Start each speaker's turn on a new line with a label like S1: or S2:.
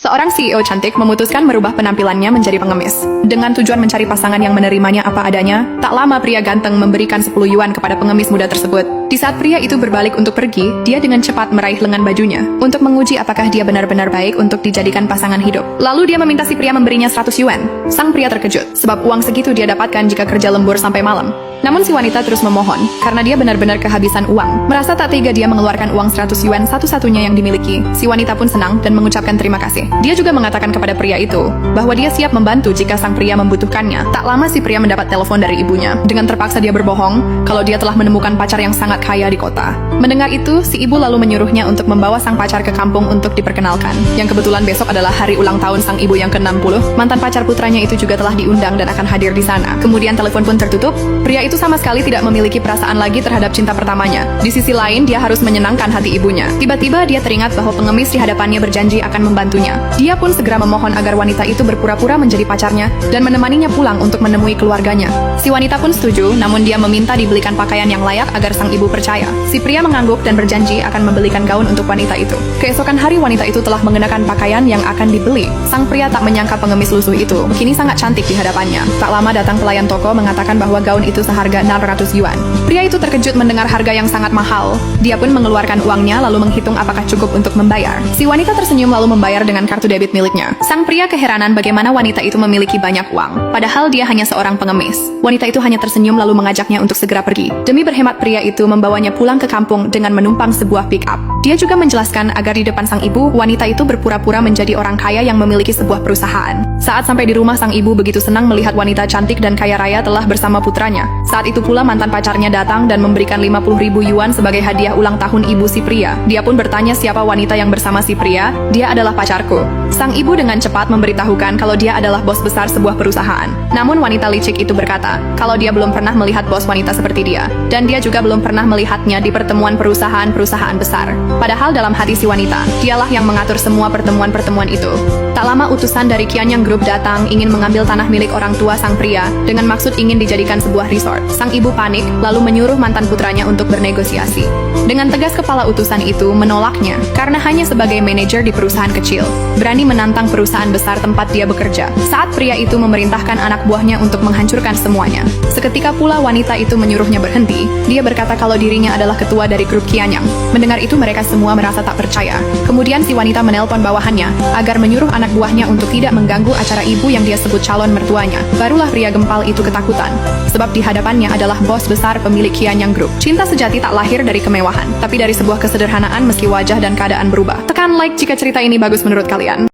S1: Seorang CEO cantik memutuskan merubah penampilannya menjadi pengemis. Dengan tujuan mencari pasangan yang menerimanya apa adanya, tak lama pria ganteng memberikan 10 yuan kepada pengemis muda tersebut. Di saat pria itu berbalik untuk pergi, dia dengan cepat meraih lengan bajunya untuk menguji apakah dia benar-benar baik untuk dijadikan pasangan hidup. Lalu dia meminta si pria memberinya 100 yuan. Sang pria terkejut, sebab uang segitu dia dapatkan jika kerja lembur sampai malam. Namun si wanita terus memohon, karena dia benar-benar kehabisan uang. Merasa tak tega dia mengeluarkan uang 100 yuan satu-satunya yang dimiliki. Si wanita pun senang dan mengucapkan terima kasih. Dia juga mengatakan kepada pria itu, bahwa dia siap membantu jika sang pria membutuhkannya. Tak lama si pria mendapat telepon dari ibunya. Dengan terpaksa dia berbohong, kalau dia telah menemukan pacar yang sangat kaya di kota. Mendengar itu, si ibu lalu menyuruhnya untuk membawa sang pacar ke kampung untuk diperkenalkan. Yang kebetulan besok adalah hari ulang tahun sang ibu yang ke-60. Mantan pacar putranya itu juga telah diundang dan akan hadir di sana. Kemudian telepon pun tertutup. Pria itu sama sekali tidak memiliki perasaan lagi terhadap cinta pertamanya. Di sisi lain, dia harus menyenangkan hati ibunya. Tiba-tiba dia teringat bahwa pengemis di hadapannya berjanji akan membantunya. Dia pun segera memohon agar wanita itu berpura-pura menjadi pacarnya dan menemaninya pulang untuk menemui keluarganya. Si wanita pun setuju, namun dia meminta dibelikan pakaian yang layak agar sang ibu percaya. Si pria mengangguk dan berjanji akan membelikan gaun untuk wanita itu. Keesokan hari wanita itu telah mengenakan pakaian yang akan dibeli. Sang pria tak menyangka pengemis lusuh itu kini sangat cantik di hadapannya. Tak lama datang pelayan toko mengatakan bahwa gaun itu seharga 600 yuan. Pria itu terkejut mendengar harga yang sangat mahal. Dia pun mengeluarkan uangnya lalu menghitung apakah cukup untuk membayar. Si wanita tersenyum lalu membayar dengan kartu debit miliknya. Sang pria keheranan bagaimana wanita itu memiliki banyak uang, padahal dia hanya seorang pengemis. Wanita itu hanya tersenyum lalu mengajaknya untuk segera pergi. Demi berhemat, pria itu membawanya pulang ke kampung dengan menumpang sebuah pick-up. Dia juga menjelaskan agar di depan sang ibu, wanita itu berpura-pura menjadi orang kaya yang memiliki sebuah perusahaan. Saat sampai di rumah, sang ibu begitu senang melihat wanita cantik dan kaya raya telah bersama putranya. Saat itu pula mantan pacarnya datang dan memberikan 50.000 yuan sebagai hadiah ulang tahun ibu si pria. Dia pun bertanya siapa wanita yang bersama si pria. Dia adalah pacarku. Sang ibu dengan cepat memberitahukan kalau dia adalah bos besar sebuah perusahaan. Namun wanita licik itu berkata kalau dia belum pernah melihat bos wanita seperti dia, dan dia juga belum pernah melihatnya di pertemuan perusahaan-perusahaan besar. Padahal dalam hati si wanita, dialah yang mengatur semua pertemuan-pertemuan itu. Tak lama utusan dari Qianyang Group datang ingin mengambil tanah milik orang tua sang pria dengan maksud ingin dijadikan sebuah resort. Sang ibu panik lalu menyuruh mantan putranya untuk bernegosiasi. Dengan tegas kepala utusan itu menolaknya karena hanya sebagai manajer di perusahaan kecil, berani menantang perusahaan besar tempat dia bekerja. Saat pria itu memerintahkan anak buahnya untuk menghancurkan semuanya. Seketika pula wanita itu menyuruhnya berhenti. Dia berkata kalau dirinya adalah ketua dari grup Qianyang. Mendengar itu mereka semua merasa tak percaya. Kemudian si wanita menelpon bawahannya agar menyuruh anak buahnya untuk tidak mengganggu acara ibu yang dia sebut calon mertuanya. Barulah pria gempal itu ketakutan, sebab di hadapannya adalah bos besar pemilik Qianyang Group. Cinta sejati tak lahir dari kemewahan, tapi dari sebuah kesederhanaan meski wajah dan keadaan berubah. Tekan like jika cerita ini bagus menurut kalian.